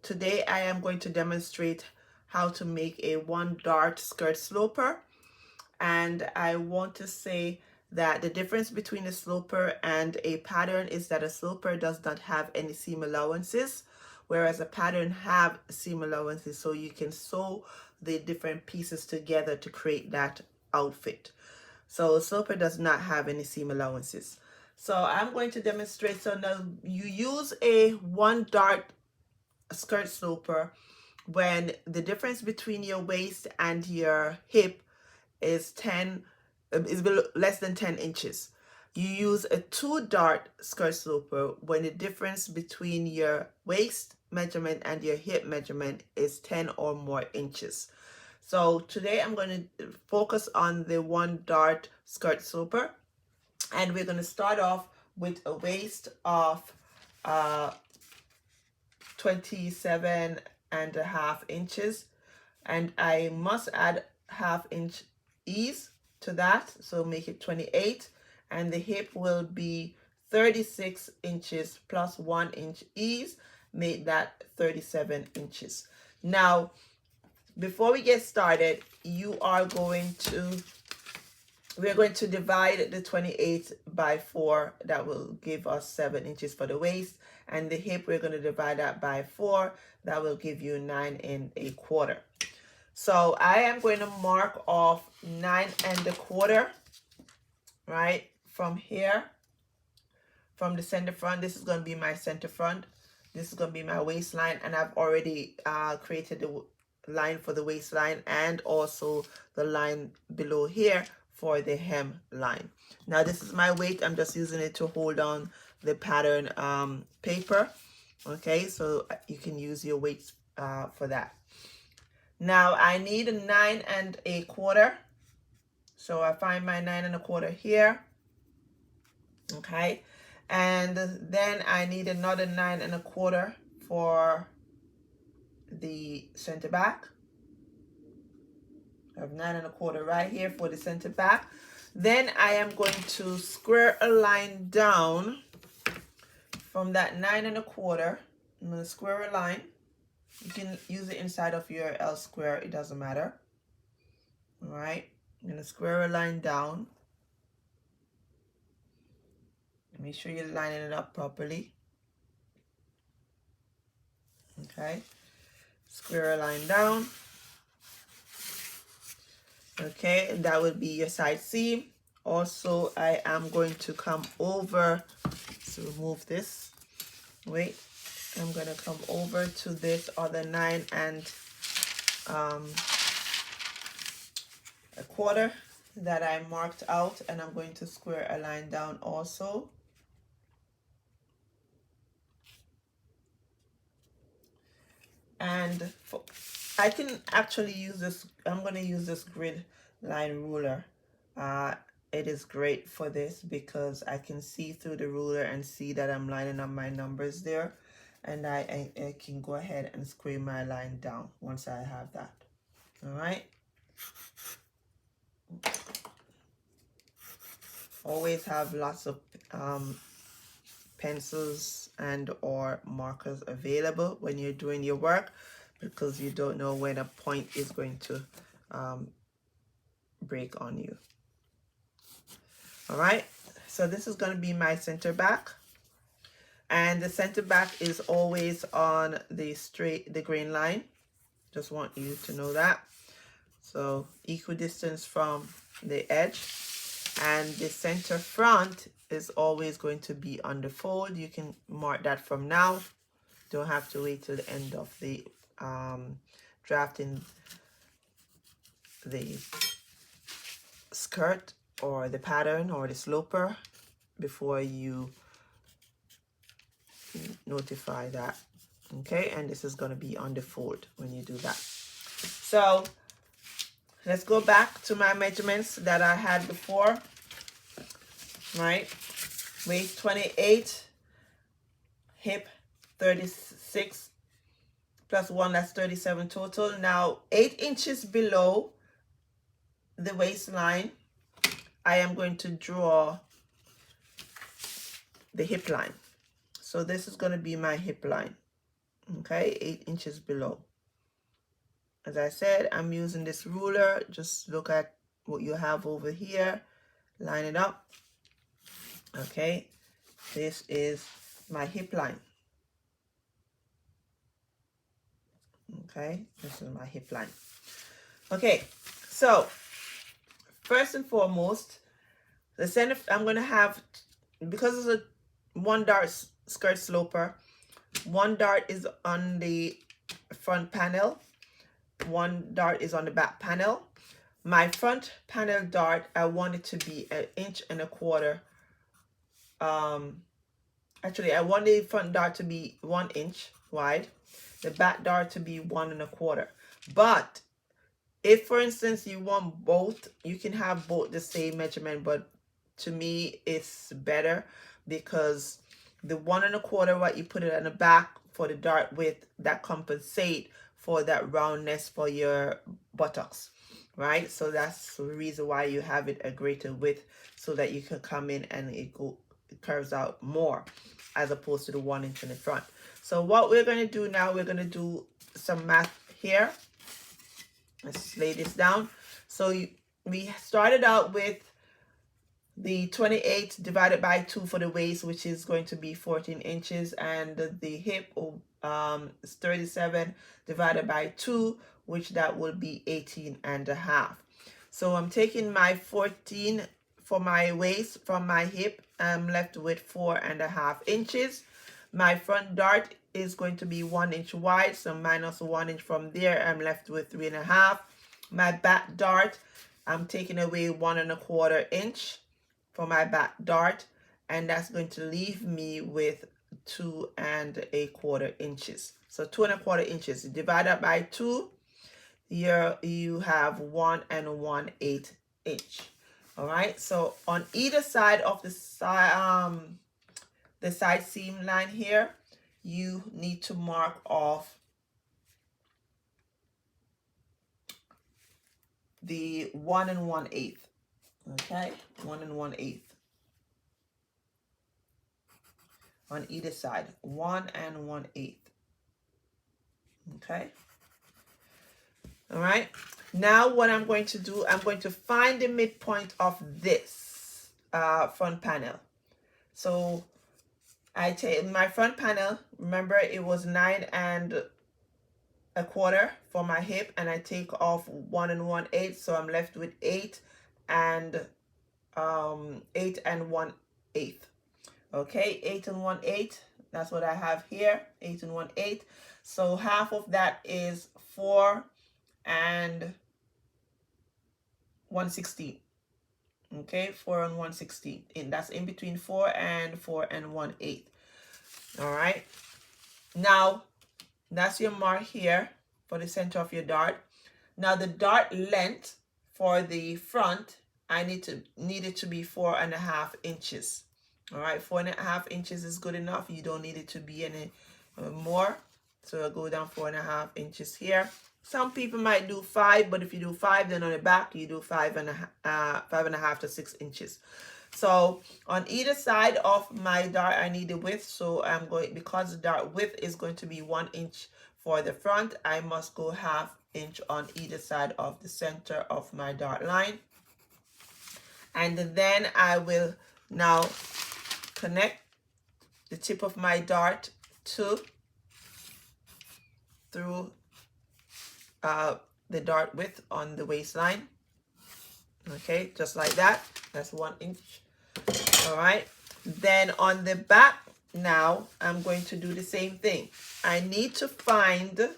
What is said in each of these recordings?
today I am going to demonstrate how to make a one dart skirt sloper. And I want to say that the difference between a sloper and a pattern is that a sloper does not have any seam allowances, whereas a pattern have seam allowances, so you can sew the different pieces together to create that outfit. So a sloper does not have any seam allowances. So I'm going to demonstrate. So now you use a one dart skirt sloper when the difference between your waist and your hip is less than 10 inches. You use a two dart skirt sloper when the difference between your waist measurement and your hip measurement is 10 or more inches. So today I'm going to focus on the one dart skirt sloper, and we're going to start off with a waist of 27.5 inches, and I must add half-inch ease to that, so make it 28, and the hip will be 36 inches plus 1 inch ease, make that 37 inches. Now before we get started, we're going to divide the 28 by 4. That will give us 7 inches for the waist, and the hip we're going to divide that by 4. That will give you 9.25. So I am going to mark off 9.25 right from here, from the center front. This is going to be my center front. This is going to be my waistline, and I've already created the line for the waistline and also the line below here for the hem line. Now this is my weight. I'm just using it to hold on the pattern paper. Okay, so you can use your weights for that. Now I need a 9.25. So I find my 9.25 here. Okay, and then I need another 9.25 for the center back. I have 9.25 right here for the center back. Then I am going to square a line down from that 9.25. I'm going to square a line. You can use the inside of your L square, it doesn't matter. All right, I'm going to square a line down. Make sure you're lining it up properly. Okay, square a line down. Okay, and that would be your side seam. Also, I am going to come over to remove this. Wait, I'm going to come over to this other 9.25 that I marked out, and I'm going to square a line down also. And I can actually use this. I'm going to use this grid line ruler. It is great for this because I can see through the ruler and see that I'm lining up my numbers there, and I can go ahead and square my line down once I have that. All right. Always have lots of pencils and or markers available when you're doing your work, because you don't know when a point is going to break on you. All right, so this is going to be my center back, and the center back is always on the grain line. Just want you to know that. So equidistance from the edge, and the center front is always going to be on the fold. You can mark that from now. Don't have to wait till the end of the drafting the skirt or the pattern or the sloper before you notify that. Okay, and this is going to be on the fold when you do that. So let's go back to my measurements that I had before. Right, waist 28, hip 36 plus 1, that's 37 total. Now 8 inches below the waistline, I am going to draw the hip line. So this is going to be my hip line. Okay, 8 inches below. As I said, I'm using this ruler. Just look at what you have over here, line it up. Okay, this is my hip line. Okay, this is my hip line. Okay, so first and foremost, the center, I'm going to have, because it's a one dart skirt sloper, one dart is on the front panel, one dart is on the back panel. My front panel dart, I want it to be 1.25 inches. Actually, I want the front dart to be 1 inch wide, the back dart to be 1.25. But if, for instance, you want both, you can have both the same measurement, but to me, it's better because the 1.25, what you put it on the back for the dart width, that compensate for that roundness for your buttocks, right? So that's the reason why you have it a greater width, so that you can come in and it curves out more as opposed to the 1 inch in the front. So what we're going to do now, we're going to do some math here. Let's lay this down. So we started out with the 28 divided by 2 for the waist, which is going to be 14 inches, and the hip is 37 divided by 2, which that will be 18.5. So I'm taking my 14 for my waist from my hip. I'm left with 4.5 inches. My front dart is going to be 1 inch wide, so minus 1 inch from there. I'm left with 3.5. My back dart, I'm taking away 1.25 inch for my back dart, and that's going to leave me with 2.25 inches. So 2.25 inches divided by 2, here you have 1 1/8 inch. All right, so on either side of the side seam line here, you need to mark off the 1 1/8. Okay, 1 1/8 on either side, 1 1/8. Okay. All right. Now what I'm going to do, I'm going to find the midpoint of this front panel. So I take my front panel, remember it was 9.25 for my hip, and I take off 1 1/8, so I'm left with 8 1/8. Okay, 8 1/8. That's what I have here, 8 1/8. So half of that is 4 1/16. Okay, 4 1/16. And that's in between 4 1/8. All right. Now that's your mark here for the center of your dart. Now the dart length for the front, I need it to be 4.5 inches. All right, 4.5 inches is good enough. You don't need it to be any more. So I'll go down 4.5 inches here. Some people might do 5, but if you do 5, then on the back you do 5.5 to 6 inches. So on either side of my dart, I need the width. So I'm going, because the dart width is going to be 1 inch for the front, I must go 1/2 inch on either side of the center of my dart line. And then I will now connect the tip of my dart through the dart width on the waistline. Okay, just like that. That's 1 inch. All right. Then on the back, now I'm going to do the same thing. I need to find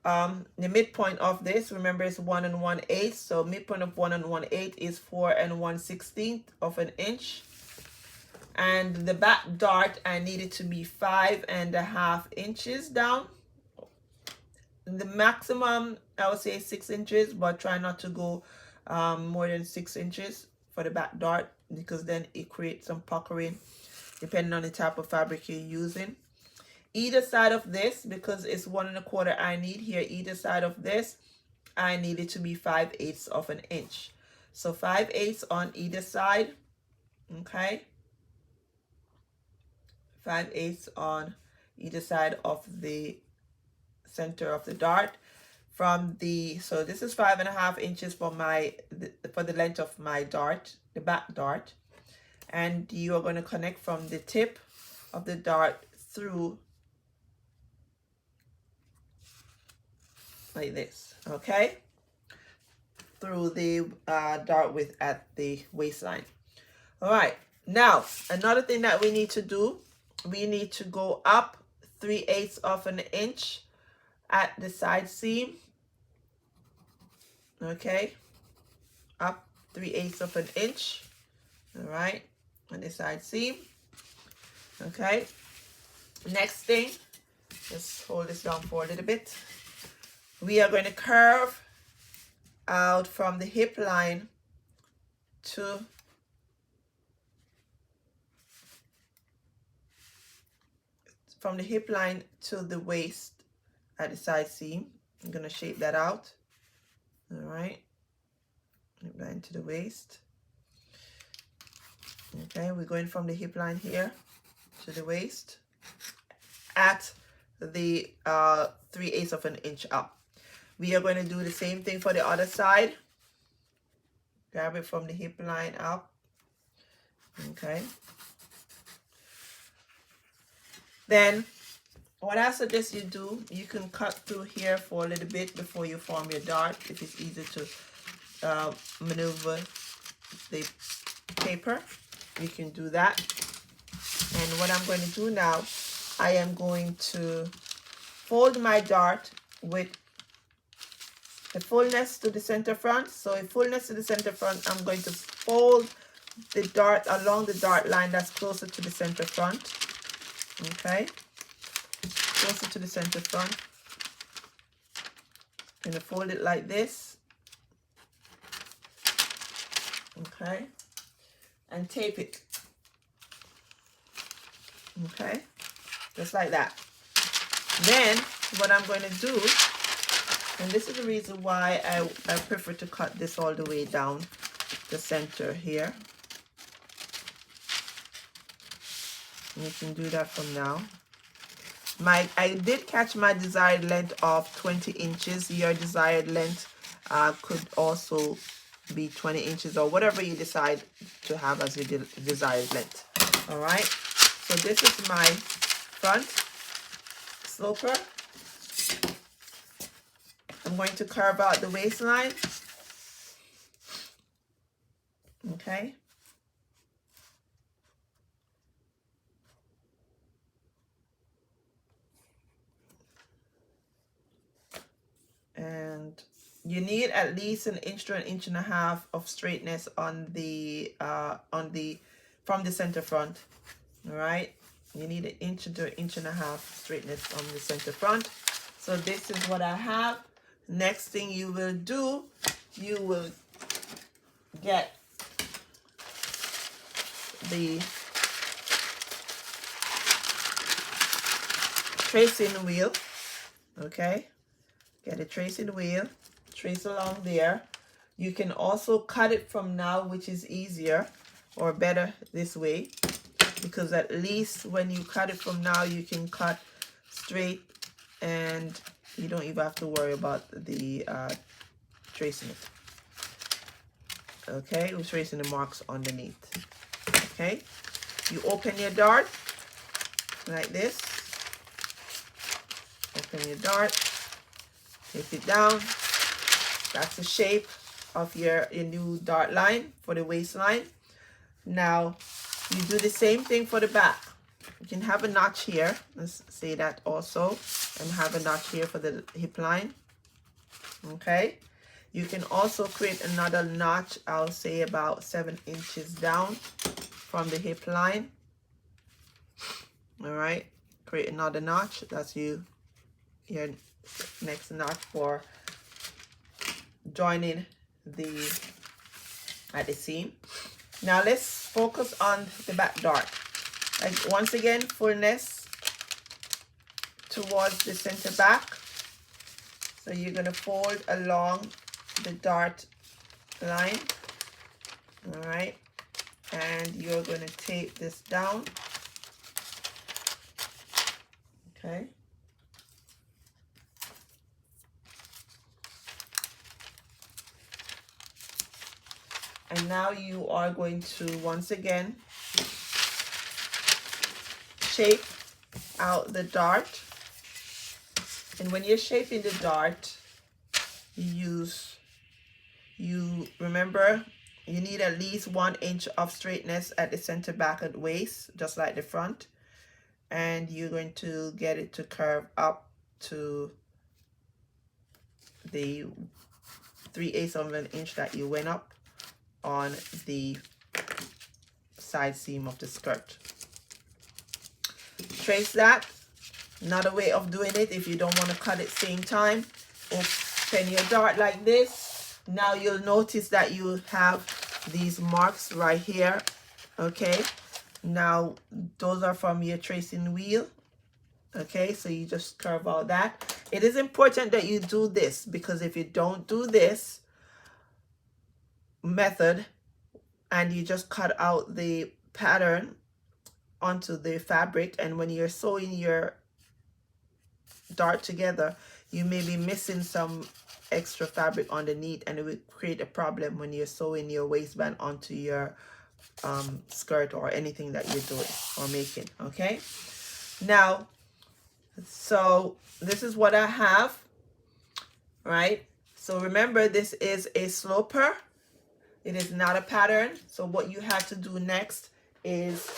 the midpoint of this. Remember, it's 1 1/8. So midpoint of 1 1/8 is 4 1/16 of an inch. And the back dart, I need it to be 5.5 inches down. The maximum, I would say 6 inches, but try not to go more than 6 inches for the back dart, because then it creates some puckering depending on the type of fabric you're using. Either side of this, because it's 1 1/4 I need here, either side of this, I need it to be 5/8 of an inch. So 5/8 on either side. Okay. 5/8 on either side of the center of the dart. From the, so this is 5.5 inches for for the length of my dart, the back dart, and you are going to connect from the tip of the dart through like this, okay, through the dart width at the waistline. All right, now another thing that we need to do, we need to go up 3/8 of an inch at the side seam, okay, up 3/8 of an inch, all right, on the side seam, okay. Next thing, just hold this down for a little bit. We are going to curve out from the hip line to the waist at the side seam. I'm going to shape that out. All right. Hip line to the waist. Okay, we're going from the hip line here to the waist at the 3/8 of an inch up. We are going to do the same thing for the other side. Grab it from the hip line up. Okay. Then what I suggest you do, you can cut through here for a little bit before you form your dart, if it's easy to maneuver the paper. You can do that. And what I'm going to do now, I am going to fold my dart with a fullness to the center front. So a fullness to the center front, I'm going to fold the dart along the dart line that's closer to the center front. Okay, closer to the center front. I'm going to fold it like this. Okay, and tape it. Okay, just like that. Then what I'm going to do, and this is the reason why I prefer to cut this all the way down the center here. And you can do that from now. I did catch my desired length of 20 inches. Your desired length could also be 20 inches or whatever you decide to have as your desired length. All right, so this is my front sloper. I'm going to curve out the waistline. Okay. And you need at least an inch to an inch and a half of straightness on the from the center front. All right, you need an inch to an inch and a half straightness on the center front. So this is what I have. Next thing you will do, you will get the tracing wheel. Okay, get a tracing wheel, trace along there. You can also cut it from now, which is easier or better this way, because at least when you cut it from now, you can cut straight and you don't even have to worry about the tracing it. Okay, we're tracing the marks underneath. Okay, you open your dart like this. Open your dart, take it down. That's the shape of your new dart line for the waistline. Now you do the same thing for the back. You can have a notch here, let's say that also, and have a notch here for the hip line. Okay, you can also create another notch, I'll say about 7 inches down from the hip line. All right, create another notch. That's your next notch for joining at the seam. Now let's focus on the back dart. Like once again, fullness towards the center back. So you're going to fold along the dart line. All right, and you're going to tape this down. Okay. And now you are going to once again shape out the dart. And when you're shaping the dart, you remember you need at least 1 inch of straightness at the center back of the waist, just like the front. And you're going to get it to curve up to the 3/8 of an inch that you went up on the side seam of the skirt. Trace that. Another way of doing it, if you don't want to cut it same time, open your dart like this. Now you'll notice that you have these marks right here. Okay, now those are from your tracing wheel. Okay, so you just curve all that. It is important that you do this, because if you don't do this method and you just cut out the pattern onto the fabric, and when you're sewing your dart together, you may be missing some extra fabric underneath, and it will create a problem when you're sewing your waistband onto your skirt or anything that you're doing or making. Okay, now, so this is what I have, right? So remember, this is a sloper. It is not a pattern. So what you have to do next is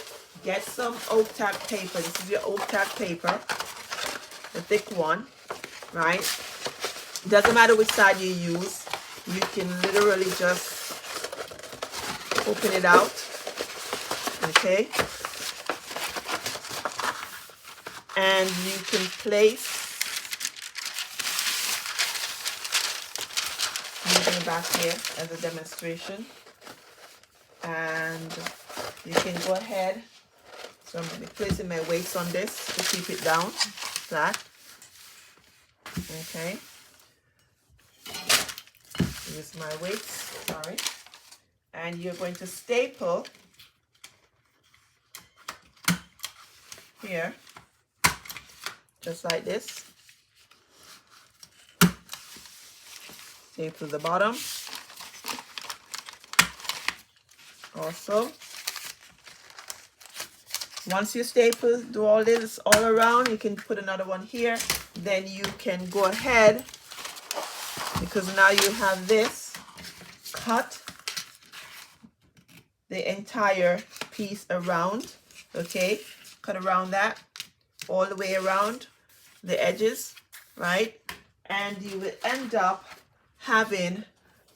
get some oak tack paper. This is your oak tack paper, the thick one, right? Doesn't matter which side you use. You can literally just open it out, okay? And you can place, using it back here as a demonstration. And you can go ahead. So I'm going to be placing my waist on this to keep it down flat. Okay. Use my waist, sorry. And you're going to staple here, just like this. Staple the bottom. Also, once you staple, do all this all around, you can put another one here. Then you can go ahead, because now you have this, cut the entire piece around, okay? Cut around that, all the way around the edges, right? And you will end up having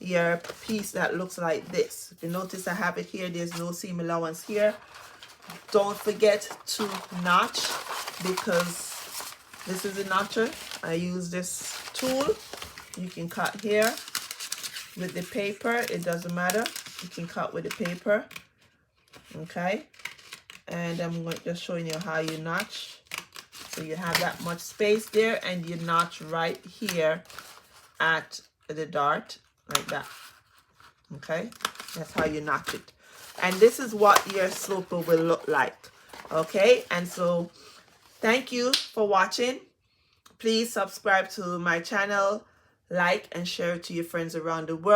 your piece that looks like this. If you notice, I have it here, there's no seam allowance here. Don't forget to notch, because this is a notcher. I use this tool. You can cut here with the paper, it doesn't matter. You can cut with the paper, okay? And I'm just showing you how you notch. So you have that much space there, and you notch right here at the dart, like that, okay? That's how you notch it. And this is what your sloper will look like, okay? And so thank you for watching. Please subscribe to my channel, like and share it to your friends around the world.